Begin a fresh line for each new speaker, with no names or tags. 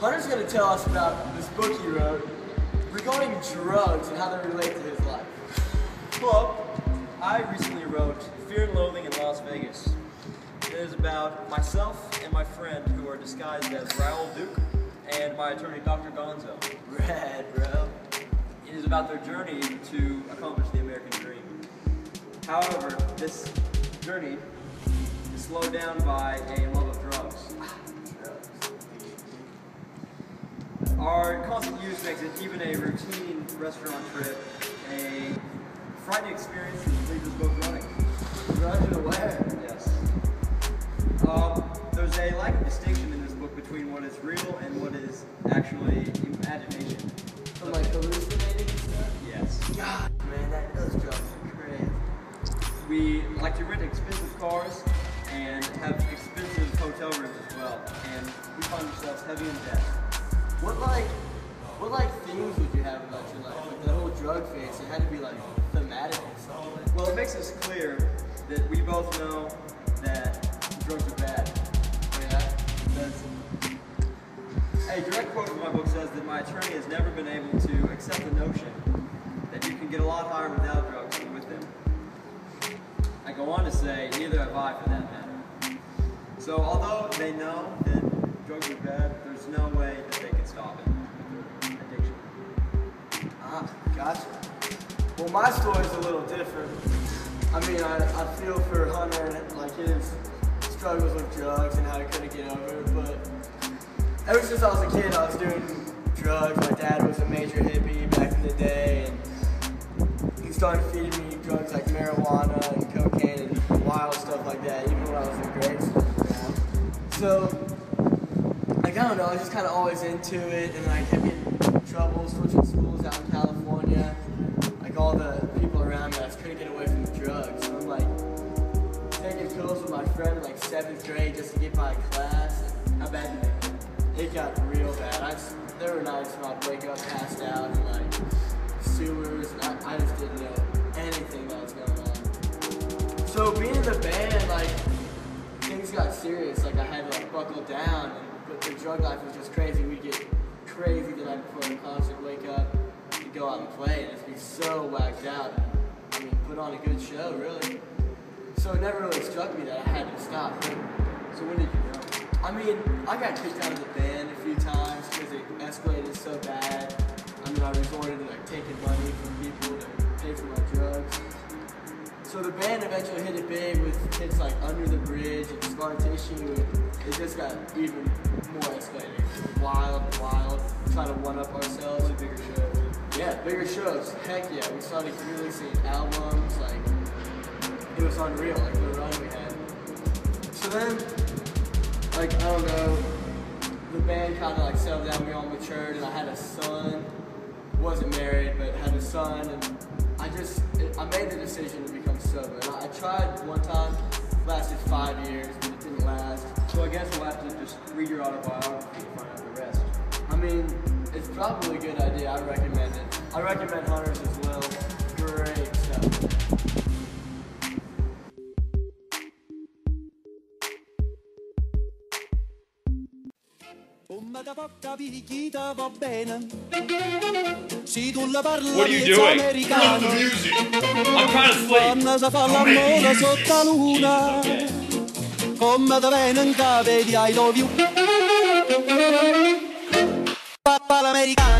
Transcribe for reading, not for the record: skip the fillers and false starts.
Hunter's going to tell us about this book he wrote regarding drugs and how they relate to his life.
Hello, I recently wrote Fear and Loathing in Las Vegas. It is about myself and my friend who are disguised as Raoul Duke and my attorney Dr. Gonzo.
Rad, bro.
It is about their journey to accomplish the American dream. However, this journey is slowed down by a love of drugs. Our constant use makes it even a routine restaurant trip a frightening experience that leaves us both running.
Running away?
Yes. There's a lack of distinction in this book between what is real and what is actually imagination.
From like hallucinating and stuff?
Yes.
God, man, those drugs are crazy.
We like to rent expensive cars and have expensive hotel rooms as well, and we find ourselves heavy in debt.
What themes would you have about your life? Like the whole drug phase, it had to be like thematic or something.
Well, it makes us clear that we both know that drugs are bad.
Yeah.
A direct quote from my book says that my attorney has never been able to accept the notion that you can get a lot higher without drugs than with them. I go on to say, neither have I for that matter. So although they know that drugs are bad, there's no way that they can stop it. Addiction.
Ah, gotcha. Well, my story's a little different. I mean, I feel for Hunter and like his struggles with drugs and how he couldn't get over it, but ever since I was a kid, I was doing drugs. My dad was a major hippie back in the day, and he started feeding me drugs like marijuana and cocaine and wild stuff like that, even when I was in grade school. So, like, I don't know, I was just kind of always into it, and I kept getting in trouble, switching schools out in California. Like, all the people around me, I just couldn't get away from the drugs. So I'm like, taking pills with my friend in like 7th grade just to get by class. How bad did it get? It got real bad. There were nights when I'd wake up passed out in like sewers, and I just didn't know anything that was going on. So being in the band, like, things got serious. Like, I had to like buckle down, but the drug life was just crazy. We'd get crazy the night before the concert, wake up, and go out and play, and just be so whacked out. I mean, put on a good show, really. So it never really struck me that I had to stop.
So when did you know?
I mean, I got kicked out of the band a few times because it escalated so bad. I mean, I resorted to like taking money from people to pay for my drugs. So the band eventually hit it big with hits like Under the Bridge and Scar Tissue, and it just got even more escalating. Wild, trying to one-up ourselves.
Really bigger shows.
Yeah, bigger shows. Heck yeah, we started releasing albums, like, it was unreal, like the run we had. So then, like, I don't know, the band kind of like settled down, we all matured, and I had a son. Wasn't married, but had a son, and I made the decision to become sober. And I tried one time, lasted 5 years, but it didn't last.
So I guess we'll have to just read your autobiography to find out the rest.
I mean, it's probably a good idea, I recommend it. I recommend Hunter's as well, great stuff.
What are you doing? Turn off the music. I'm trying to sleep.
Come da venen cave di I love you. Papa l'americano.